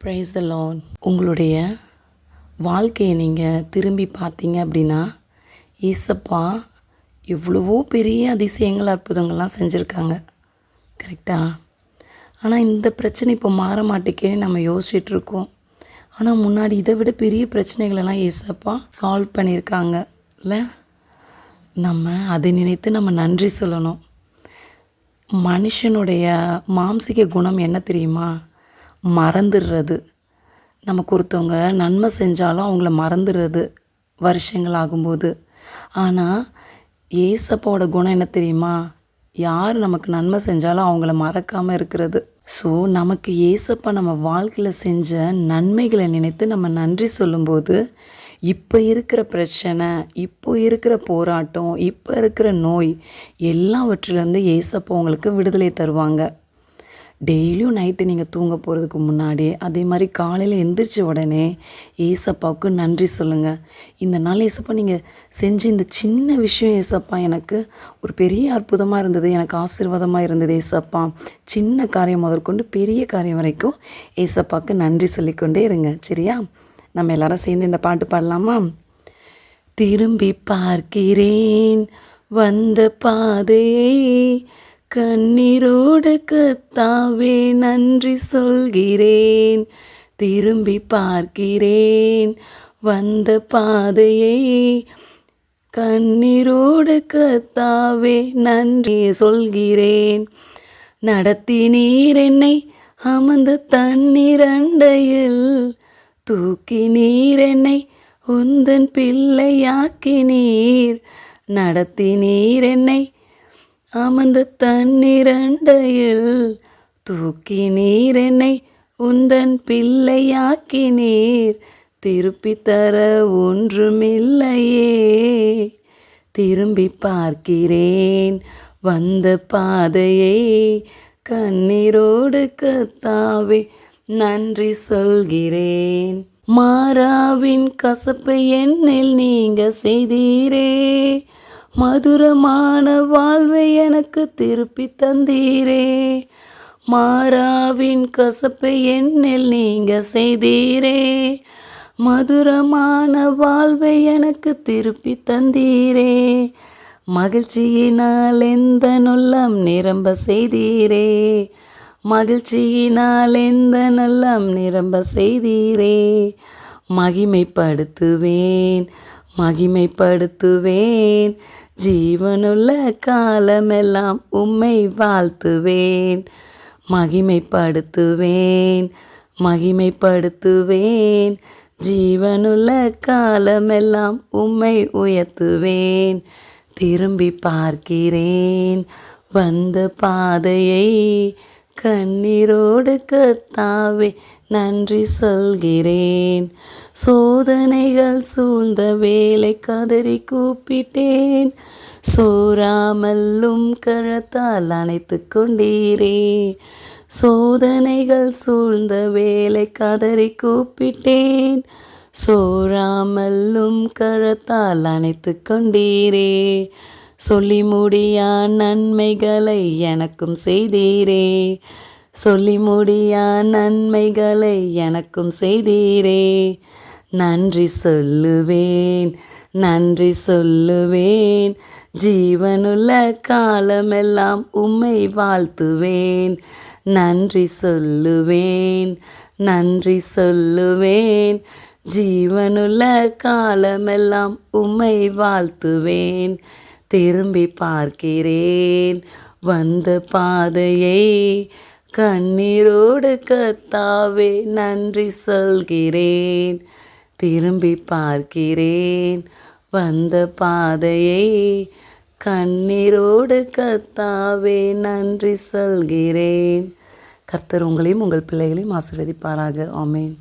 Price த Lord. உங்களுடைய வாழ்க்கையை நீங்கள் திரும்பி பார்த்தீங்க அப்படின்னா, ஏசப்பா எவ்வளவோ பெரிய அதிசயங்கள் அற்புதங்கள்லாம் செஞ்சுருக்காங்க. கரெக்டா? ஆனால் இந்த பிரச்சனை இப்போ மாற மாட்டேக்கேன்னு நம்ம யோசிச்சிட்ருக்கோம். ஆனால் முன்னாடி இதை விட பெரிய பிரச்சனைகளெல்லாம் ஏசப்பா சால்வ் பண்ணியிருக்காங்க இல்லை? நம்ம அதை நினைத்து நம்ம நன்றி சொல்லணும். மனுஷனுடைய மாம்சிக குணம் என்ன தெரியுமா? மறந்துடுறது. நமக்கு ஒருத்தவங்க நன்மை செஞ்சாலும் அவங்கள மறந்துடுறது வருஷங்கள் ஆகும்போது. ஆனால் ஏசப்பாவோட குணம் என்ன தெரியுமா? யார் நமக்கு நன்மை செஞ்சாலும் அவங்கள மறக்காமல் இருக்கிறது. ஸோ நமக்கு ஏசப்பா நம்ம வாழ்க்கையில் செஞ்ச நன்மைகளை நினைத்து நம்ம நன்றி சொல்லும்போது, இப்போ இருக்கிற பிரச்சனை, இப்போ இருக்கிற போராட்டம், இப்போ இருக்கிற நோய் எல்லாவற்றிலேருந்து ஏசப்பா உங்களுக்கு விடுதலை தருவாங்க. டெய்லியும் நைட்டு நீங்கள் தூங்க போகிறதுக்கு முன்னாடி, அதே மாதிரி காலையில் எந்திரிச்ச உடனே ஏசப்பாவுக்கு நன்றி சொல்லுங்கள். இந்த நாள் ஏசப்பா நீங்கள் செஞ்ச இந்த சின்ன விஷயம் ஏசப்பா எனக்கு ஒரு பெரிய அற்புதமாக இருந்தது, எனக்கு ஆசீர்வாதமாக இருந்தது ஏசப்பா. சின்ன காரியம் முதற்கொண்டு பெரிய காரியம் வரைக்கும் ஏசப்பாவுக்கு நன்றி சொல்லிக்கொண்டே இருங்க. சரியா? நம்ம எல்லாரும் சேர்ந்து இந்த பாட்டு பாடலாமா? திரும்பி பார்க்கிறேன் வந்த பாதையை, கண்ணீரோடு கர்த்தாவே நன்றி சொல்கிறேன். திரும்பி பார்க்கிறேன் வந்த பாதையை, கண்ணீரோடு கர்த்தாவே நன்றி சொல்கிறேன். நடத்தினீர் என்னை அமர்ந்த தண்ணீர் அண்டையில், தூக்கினீர் என்னை உந்தன் பிள்ளையாக்கினீர். நடத்தினீர் என்னை அமர்ந்த தண்ணீரண்டையில், தூக்கினீர் என்னை உந்தன் பிள்ளையாக்கினீர். திருப்பி தர ஒன்றுமில்லையே. திரும்பி பார்க்கிறேன் வந்த பாதையை, கண்ணீரோடு கர்த்தாவே நன்றி சொல்கிறேன். மாறாவின் கசப்பை என்னில் நீங்க செய்தீரே, மதுரமான வாழ்வை எனக்கு திருப்பி தந்தீரே. மாறாவின் கசப்பை என்னில் நீங்க செய்தீரே, மதுரமான வாழ்வை எனக்கு திருப்பி தந்தீரே. மகிழ்ச்சியினால் எந்த நுள்ளம் நிரம்ப செய்தீரே, மகிழ்ச்சியினால் எந்த நல்லம் நிரம்ப செய்தீரே. மகிமைப்படுத்துவேன் மகிமைப்படுத்துவேன், ஜீவனுள்ள காலமெல்லாம் உம்மை வாழ்த்துவேன். மகிமைப்படுத்துவேன் மகிமைப்படுத்துவேன், ஜீவனுள்ள காலமெல்லாம் உம்மை உயர்த்துவேன். திரும்பி பார்க்கிறேன் வந்த பாதையை, கண்ணீரோடு கர்த்தாவே நன்றி சொல்கிறேன். சோதனைகள் சூழ்ந்த வேலை கதறி கூப்பிட்டேன், சோராமல்லும் கரத்தால் அணைத்து கொண்டீரே. சோதனைகள் சூழ்ந்த வேலை கதறி கூப்பிட்டேன், சோராமல்லும் கரத்தால் அணைத்து கொண்டீரே. சொல்லி முடியா நன்மைகளை எனக்கும் செய்தீரே, சொல்லி முடியா நன்மைகளை எனக்கும் செய்தீரே. நன்றி சொல்லுவேன் நன்றி சொல்லுவேன், ஜீவனுள்ள காலமெல்லாம் உம்மை வாழ்த்துவேன். நன்றி சொல்லுவேன் நன்றி சொல்லுவேன், ஜீவனுள்ள காலமெல்லாம் உம்மை வாழ்த்துவேன். திரும்பி பார்க்கிறேன் வந்த பாதையை, கண்ணீரோடு கர்த்தாவே நன்றி சொல்கிறேன். திரும்பி பார்க்கிறேன் வந்த பாதையை, கண்ணீரோடு கர்த்தாவே நன்றி சொல்கிறேன். கர்த்தர் உங்களையும் உங்கள் பிள்ளைகளையும் ஆசீர்வதிப்பாராக. ஆமென்.